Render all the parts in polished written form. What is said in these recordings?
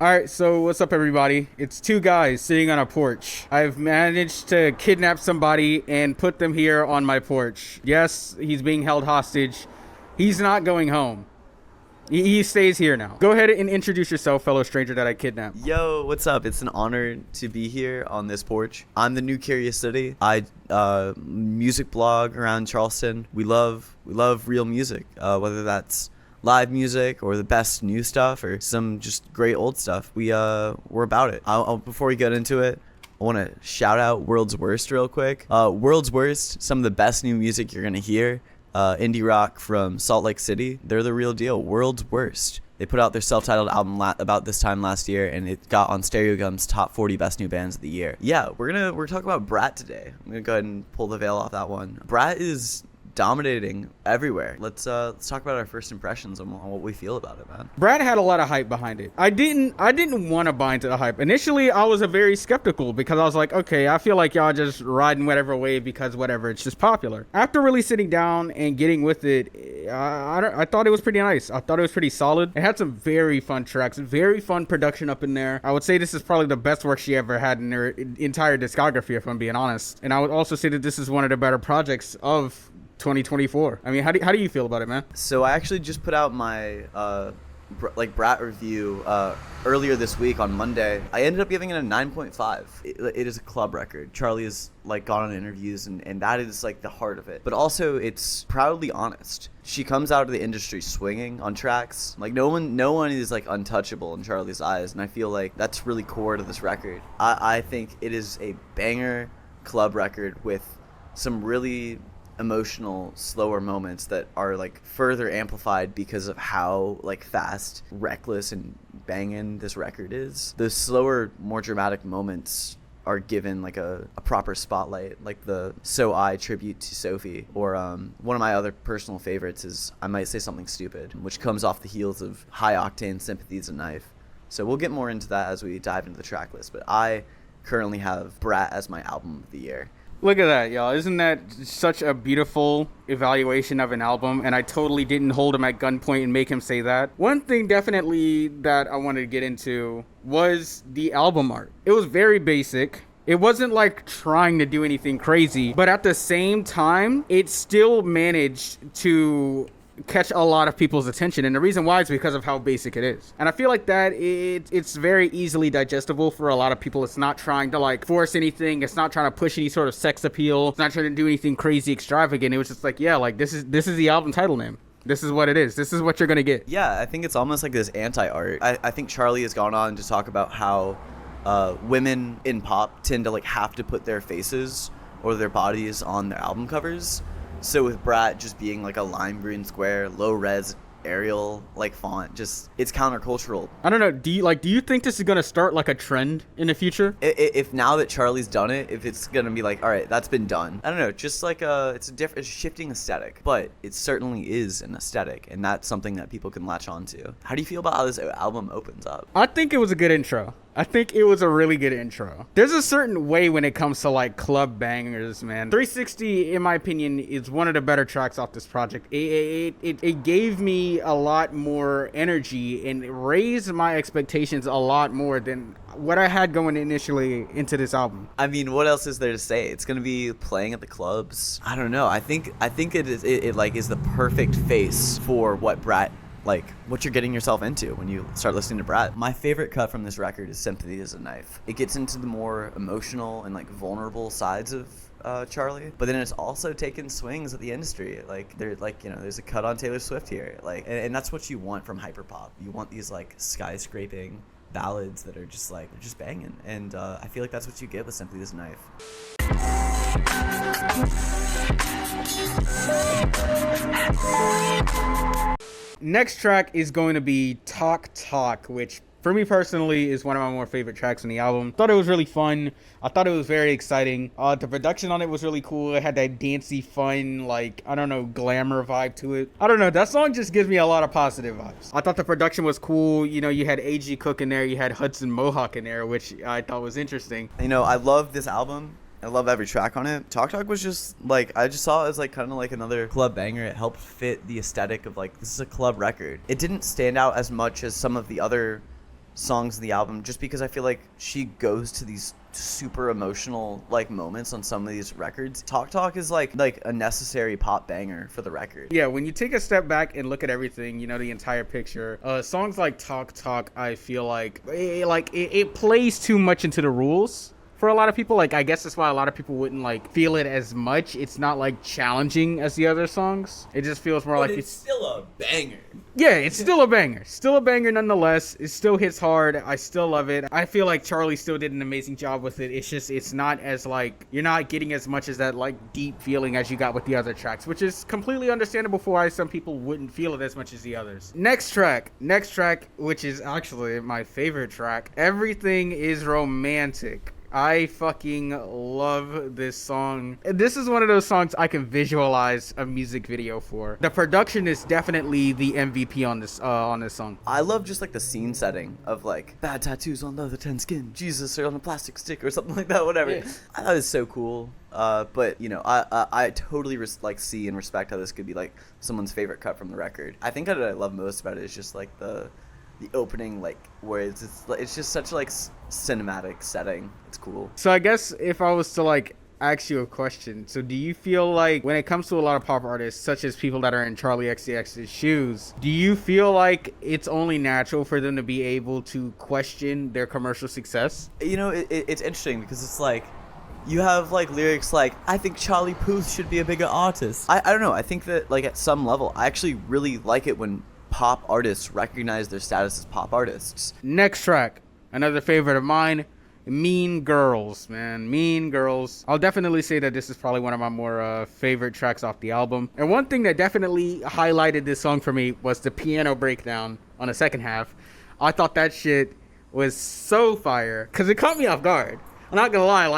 Alright, so what's up, everybody? It's two guys sitting on a porch. I've managed to kidnap somebody and put them here on my porch. Yes, he's being held hostage. He's not going home. He stays here now. Go ahead and introduce yourself, fellow stranger that I kidnapped. Yo, what's up? It's an honor to be here on this porch. I'm the new Curious City. I music blog around Charleston. We love real music, whether that's live music or the best new stuff or some just great old stuff. We're about it. Before we get into it, I want to shout out World's Worst real quick. World's Worst, some of the best new music you're gonna hear. Indie rock from Salt Lake City. They're the real deal. World's Worst. They put out their self-titled album about this time last year, and it got on Stereo Gum's top 40 best new bands of the year. Yeah, we're talking about Brat today. I'm gonna go ahead and pull the veil off that one. Brat is dominating everywhere. Let's talk about our first impressions on what we feel about it, man. Brad had a lot of hype behind it. I didn't want to buy into the hype. Initially, I was very skeptical because I was like, okay, I feel like y'all just riding whatever wave because whatever, it's just popular. After really sitting down and getting with it, I thought it was pretty nice. I thought it was pretty solid. It had some very fun tracks, very fun production up in there. I would say this is probably the best work she ever had in her entire discography, if I'm being honest. And I would also say that this is one of the better projects of 2024. I mean, how do you feel about it, man? So I actually just put out my Brat review earlier this week on Monday. I ended up giving it a 9.5. It is a club record. Charli has gone on interviews and that is the heart of it. But also it's proudly honest. She comes out of the industry swinging on tracks. No one is untouchable in Charli's eyes, and I feel like that's really core to this record. I think it is a banger club record with some really emotional, slower moments that are further amplified because of how fast, reckless, and banging this record is. The slower, more dramatic moments are given a proper spotlight, like the So I tribute to Sophie, or one of my other personal favorites is I Might Say Something Stupid, which comes off the heels of High Octane Sympathy's a Knife. So we'll get more into that as we dive into the track list, but I currently have Brat as my album of the year. Look at that, y'all. Isn't that such a beautiful evaluation of an album? And I totally didn't hold him at gunpoint and make him say that. One thing definitely that I wanted to get into was the album art. It was very basic. It wasn't trying to do anything crazy, but at the same time, it still managed to catch a lot of people's attention, and the reason why is because of how basic it is. And I feel like that it's very easily digestible for a lot of people. It's not trying to force anything. It's not trying to push any sort of sex appeal. It's not trying to do anything crazy extravagant. It was just this is the album title name. This is what it is. This is what you're gonna get. Yeah, I think it's almost like this anti-art. I think Charli has gone on to talk about how women in pop tend to have to put their faces or their bodies on their album covers. So with Brat just being a lime green square, low res Arial font, just it's countercultural. I don't know. Do you think this is gonna start a trend in the future? If now that Charli's done it, if it's gonna be all right, that's been done. I don't know. Just it's a shifting aesthetic, but it certainly is an aesthetic, and that's something that people can latch onto. How do you feel about how this album opens up? I think it was a good intro. I think it was a really good intro. There's a certain way when it comes to club bangers, man. 360, in my opinion, is one of the better tracks off this project. It gave me a lot more energy and raised my expectations a lot more than what I had going initially into this album. I mean, what else is there to say? It's gonna be playing at the clubs. I don't know. I think it is the perfect face for what Brat, what you're getting yourself into when you start listening to Brat. My favorite cut from this record is Sympathy is a Knife. It gets into the more emotional and vulnerable sides of Charli, but then it's also taking swings at the industry. There's a cut on Taylor Swift here. And that's what you want from hyperpop. You want these skyscraping ballads that are just they're just banging. And I feel like that's what you get with Sympathy is a Knife. Next track is going to be Talk Talk, which for me personally is one of my more favorite tracks on the album. Thought it was really fun. I thought it was very exciting. The production on it was really cool. It had that dancey, fun, glamour vibe to it. I don't know. That song just gives me a lot of positive vibes. I thought the production was cool. You had A.G. Cook in there. You had Hudson Mohawk in there, which I thought was interesting. I love this album. I love every track on it. Talk Talk was just I just saw it as kind of another club banger. It helped fit the aesthetic of this is a club record. It didn't stand out as much as some of the other songs in the album, just because I feel like she goes to these super emotional like moments on some of these records. Talk Talk is like a necessary pop banger for the record. Yeah, when you take a step back and look at everything, you know, the entire picture, songs like Talk Talk, I feel like it plays too much into the rules for a lot of people. Like, I guess that's why a lot of people wouldn't like feel it as much. It's not like challenging as the other songs. It just feels more But like it's still a banger. Yeah, it's still a banger. Still a banger nonetheless. It still hits hard. I still love it. I feel like Charli still did an amazing job with it. It's just, it's not as like, you're not getting as much as that like deep feeling as you got with the other tracks, which is completely understandable for why some people wouldn't feel it as much as the others. Next track, which is actually my favorite track, Everything is Romantic. I fucking love this song. This is one of those songs I can visualize a music video for. The production is definitely the MVP on this song. I love just like the scene setting of like bad tattoos on leather tan skin, Jesus or on a plastic stick or something like that, whatever. Yeah. I thought it was so cool. But you know, I totally see and respect how this could be like someone's favorite cut from the record. I think what I love most about it is just like the opening, like where it's just such like cinematic setting. It's cool. So I guess if I was to like ask you a question, so do you feel like when it comes to a lot of pop artists, such as people that are in Charli XCX's shoes, do you feel like it's only natural for them to be able to question their commercial success? You know, it's interesting because it's like you have like lyrics like, I think Charlie Puth should be a bigger artist. I don't know. I think that like at some level, I actually really like it when pop artists recognize their status as pop artists. Next track, another favorite of mine, Mean Girls, man. Mean Girls. I'll definitely say that this is probably one of my more favorite tracks off the album. And one thing that definitely highlighted this song for me was the piano breakdown on the second half. I thought that shit was so fire because it caught me off guard. I'm not gonna lie,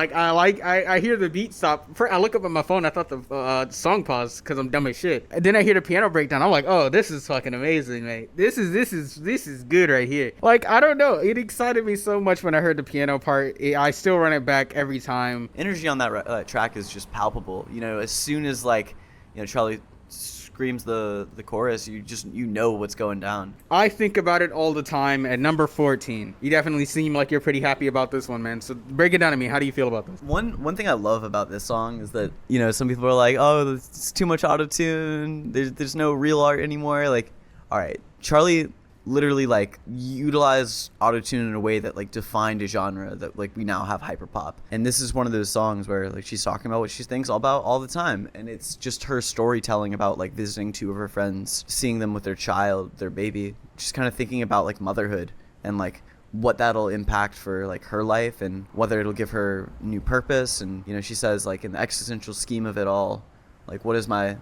I hear the beat stop. I look up at my phone, I thought the song paused because I'm dumb as shit. And then I hear the piano breakdown. I'm like, oh, this is fucking amazing, mate. This is good right here. Like, I don't know, it excited me so much when I heard the piano part. I still run it back every time. Energy on that track is just palpable. You know, as soon as like, you know, Charlie screams the chorus, you know what's going down. I think about it all the time. At number 14, you definitely seem like you're pretty happy about this one, man. So break it down to me. How do you feel about this? One thing I love about this song is that, you know, some people are like, oh, it's too much auto-tune, there's no real art anymore. Like, all right, Charlie literally like utilized auto-tune in a way that like defined a genre that like we now have hyperpop. And this is one of those songs where like she's talking about what she thinks about all the time, and it's just her storytelling about like visiting two of her friends, seeing them with their child, their baby, just kind of thinking about like motherhood and like what that'll impact for like her life and whether it'll give her new purpose. And you know, she says like, in the existential scheme of it all, like what does my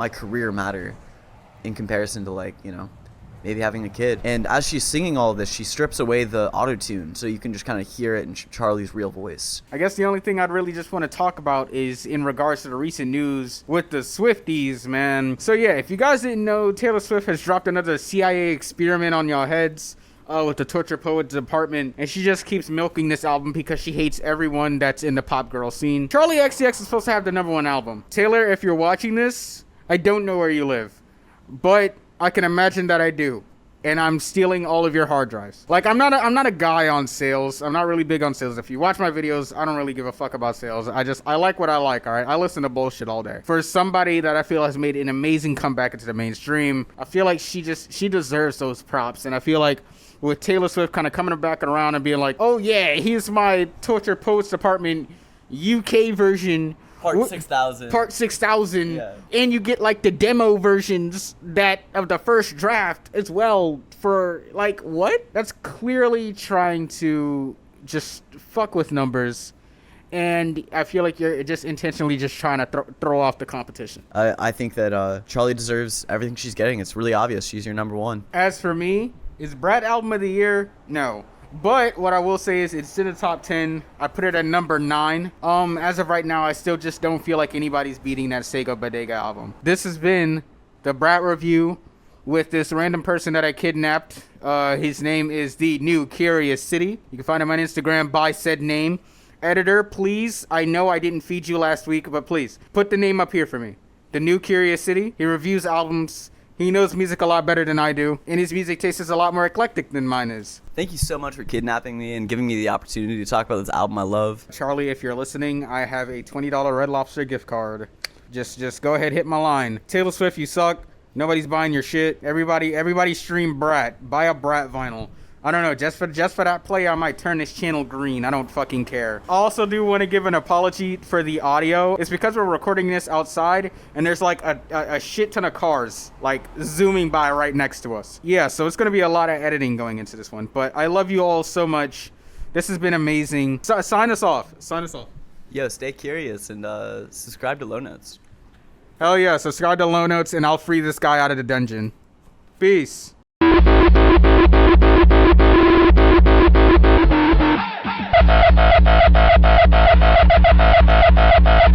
career matter in comparison to like, you know, maybe having a kid. And as she's singing all of this, she strips away the auto-tune so you can just kind of hear it in Charlie's real voice. I guess the only thing I'd really just want to talk about is in regards to the recent news with the Swifties, man. So yeah, if you guys didn't know, Taylor Swift has dropped another CIA experiment on y'all heads with the Torture Poets Department, and she just keeps milking this album because she hates everyone that's in the pop girl scene. Charli XCX is supposed to have the #1 album. Taylor, if you're watching this, I don't know where you live, but I can imagine that I do, and I'm stealing all of your hard drives. Like, I'm not a guy on sales. I'm not really big on sales. If you watch my videos, I don't really give a fuck about sales. I like what I like, all right? I listen to bullshit all day. For somebody that I feel has made an amazing comeback into the mainstream, I feel like she deserves those props. And I feel like with Taylor Swift kind of coming back around and being like, oh yeah, here's my Torture Poets Department UK version, Part 6000. Yeah. And you get like the demo versions that of the first draft as well for like, what? That's clearly trying to just fuck with numbers. And I feel like you're just intentionally just trying to throw off the competition. I think that Charli deserves everything she's getting. It's really obvious. She's your #1. As for me, is Brat album of the year? No. But what I will say is it's in the top 10. I put it at number 9. As of right now, I still just don't feel like anybody's beating that Sega Bodega album. This has been the Brat Review with this random person that I kidnapped. His name is The New Curious City. You can find him on Instagram by said name. Editor, please, I know I didn't feed you last week, but please, put the name up here for me. The New Curious City. He reviews albums He knows music a lot better than I do, and his music taste is a lot more eclectic than mine is. Thank you so much for kidnapping me and giving me the opportunity to talk about this album I love. Charlie, if you're listening, I have a $20 Red Lobster gift card. Just go ahead, hit my line. Taylor Swift, you suck. Nobody's buying your shit. Everybody stream Brat. Buy a Brat vinyl. I don't know, just for that play, I might turn this channel green. I don't fucking care. I also do want to give an apology for the audio. It's because we're recording this outside, and there's like a shit ton of cars, like, zooming by right next to us. Yeah, so it's going to be a lot of editing going into this one. But I love you all so much. This has been amazing. So, sign us off. Yo, stay curious and subscribe to LowNotes. Hell yeah, subscribe to LowNotes, and I'll free this guy out of the dungeon. Peace. Thank you.